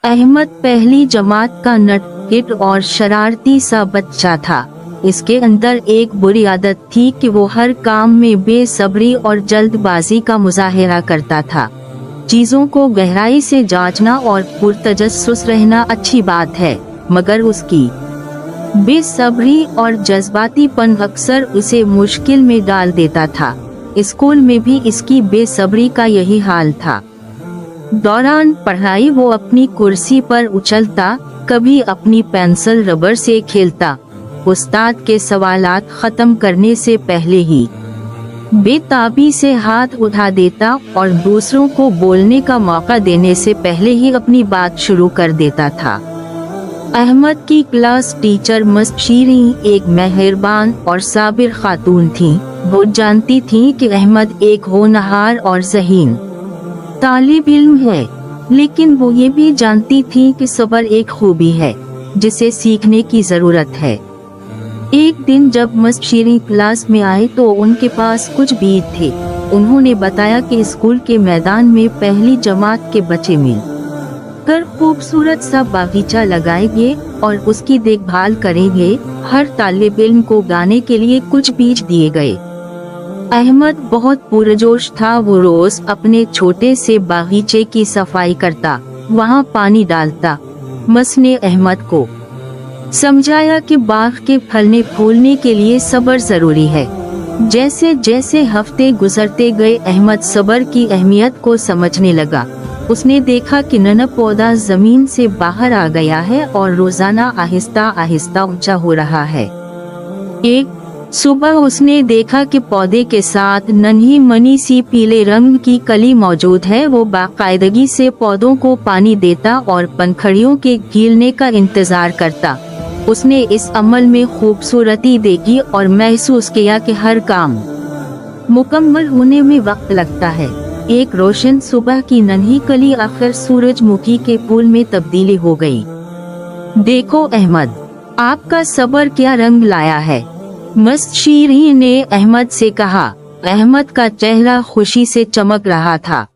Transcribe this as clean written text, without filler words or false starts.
अहमद पहली जमात का नटखट और शरारती सा बच्चा था। इसके अंदर एक बुरी आदत थी कि वो हर काम में बेसब्री और जल्दबाजी का मुजाहिरा करता था। चीजों को गहराई से जांचना और पुरतजस्सुस रहना अच्छी बात है, मगर उसकी बेसब्री और जज्बातीपन अक्सर उसे मुश्किल में डाल देता था। स्कूल में भी इसकी बेसब्री का यही हाल था। दौरान पढ़ाई वो अपनी कुर्सी पर उछलता, कभी अपनी पेंसिल रबर से खेलता, उस्ताद के सवालात खत्म करने से पहले ही बेताबी से हाथ उठा देता और दूसरों को बोलने का मौका देने से पहले ही अपनी बात शुरू कर देता था। अहमद की क्लास टीचर मस्शीरी एक मेहरबान और साबिर खातून थीं। वो जानती थीं कि अहमद एक होनहार और ज़हीन तालिब इल्म है, लेकिन वो ये भी जानती थी कि सब्र एक खूबी है जिसे सीखने की जरूरत है। एक दिन जब मस्शीरी क्लास में आए तो उनके पास कुछ बीज थे। उन्होंने बताया कि स्कूल के मैदान में पहली जमात के बच्चे मिल कर खूबसूरत सा बागीचा लगाएंगे और उसकी देखभाल करेंगे। हर तालिब इल्म को गाने के लिए कुछ बीज दिए गए। अहमद बहुत पुरजोश था। वो रोज अपने छोटे से बागीचे की सफाई करता, वहाँ पानी डालता। मस ने अहमद को समझाया कि बाग के फलने फूलने के लिए सब्र जरूरी है। जैसे जैसे हफ्ते गुजरते गए अहमद सब्र की अहमियत को समझने लगा। उसने देखा कि नन्हा पौधा जमीन से बाहर आ गया है और रोजाना आहिस्ता आहिस्ता ऊंचा हो रहा है। एक सुबह उसने देखा कि पौधे के साथ नन्ही मनी सी पीले रंग की कली मौजूद है। वो बाकायदगी से पौधों को पानी देता और पंखड़ियों के खिलने का इंतजार करता। उसने इस अमल में खूबसूरती देखी और महसूस किया कि हर काम मुकम्मल होने में वक्त लगता है। एक रोशन सुबह की नन्ही कली आखिर सूरजमुखी के फूल में तब्दीली हो गई। देखो अहमद, आपका सब्र क्या रंग लाया है, मस्शीरी ने अहमद से कहा। अहमद का चेहरा खुशी से चमक रहा था।